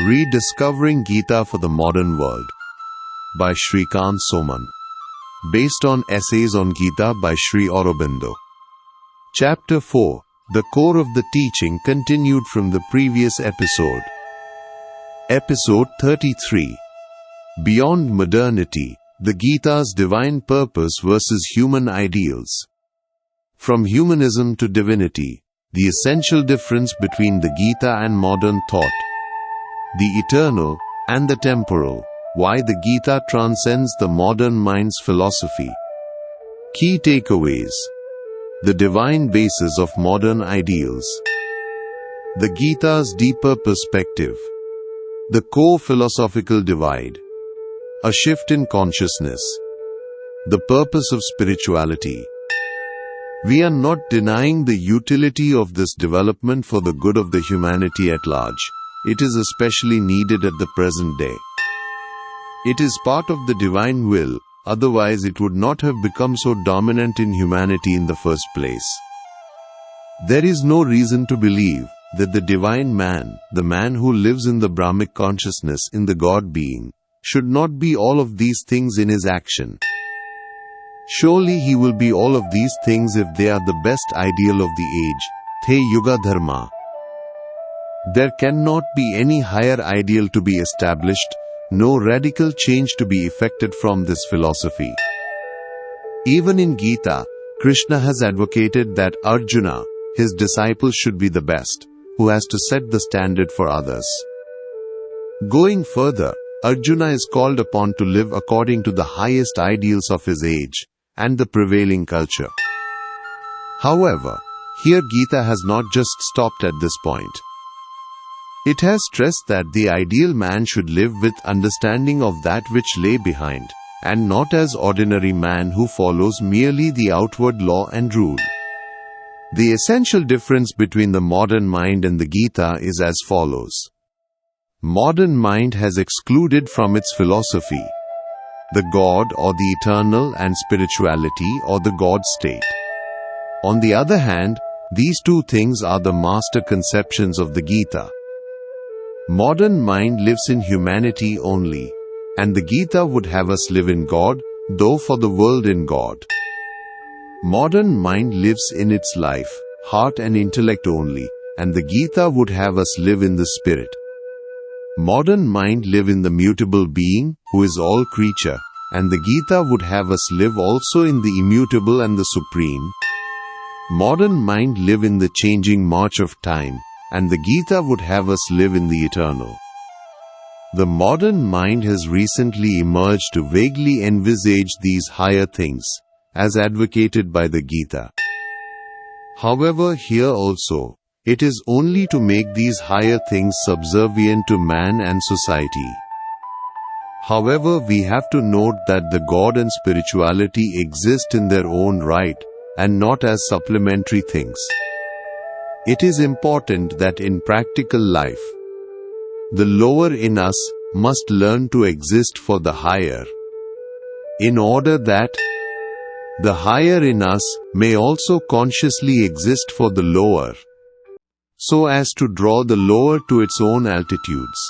Rediscovering Gita for the Modern World by Shrikant Soman. Based on essays on Gita by Sri Aurobindo. Chapter 4. The core of the teaching continued from the previous episode. Episode 33. Beyond Modernity, the Gita's divine purpose versus human ideals. From Humanism to Divinity, the essential difference between the Gita and modern thought. The eternal and the temporal, why the Gita transcends the modern mind's philosophy. Key takeaways. The divine basis of modern ideals. The Gita's deeper perspective. The core philosophical divide. A shift in consciousness. The purpose of spirituality. We are not denying the utility of this development for the good of the humanity at large. It is especially needed at the present day. It is part of the divine will, otherwise it would not have become so dominant in humanity in the first place. There is no reason to believe that the divine man, the man who lives in the Brahmic consciousness in the God being, should not be all of these things in his action. Surely he will be all of these things if they are the best ideal of the age, the Yugadharma. There cannot be any higher ideal to be established, no radical change to be effected from this philosophy. Even in Gita, Krishna has advocated that Arjuna, his disciple, should be the best, who has to set the standard for others. Going further, Arjuna is called upon to live according to the highest ideals of his age and the prevailing culture. However, here Gita has not just stopped at this point. It has stressed that the ideal man should live with understanding of that which lay behind, and not as ordinary man who follows merely the outward law and rule. The essential difference between the modern mind and the Gita is as follows. Modern mind has excluded from its philosophy the God or the eternal and spirituality or the God state. On the other hand, these two things are the master conceptions of the Gita. Modern mind lives in humanity only, and the Gita would have us live in God, though for the world in God. Modern mind lives in its life, heart and intellect only, and the Gita would have us live in the spirit. Modern mind live in the mutable being, who is all creature, and the Gita would have us live also in the immutable and the supreme. Modern mind live in the changing march of time, and the Gita would have us live in the eternal. The modern mind has recently emerged to vaguely envisage these higher things, as advocated by the Gita. However, here also, it is only to make these higher things subservient to man and society. However, we have to note that the God and spirituality exist in their own right, and not as supplementary things. It is important that in practical life, the lower in us must learn to exist for the higher, in order that the higher in us may also consciously exist for the lower, so as to draw the lower to its own altitudes.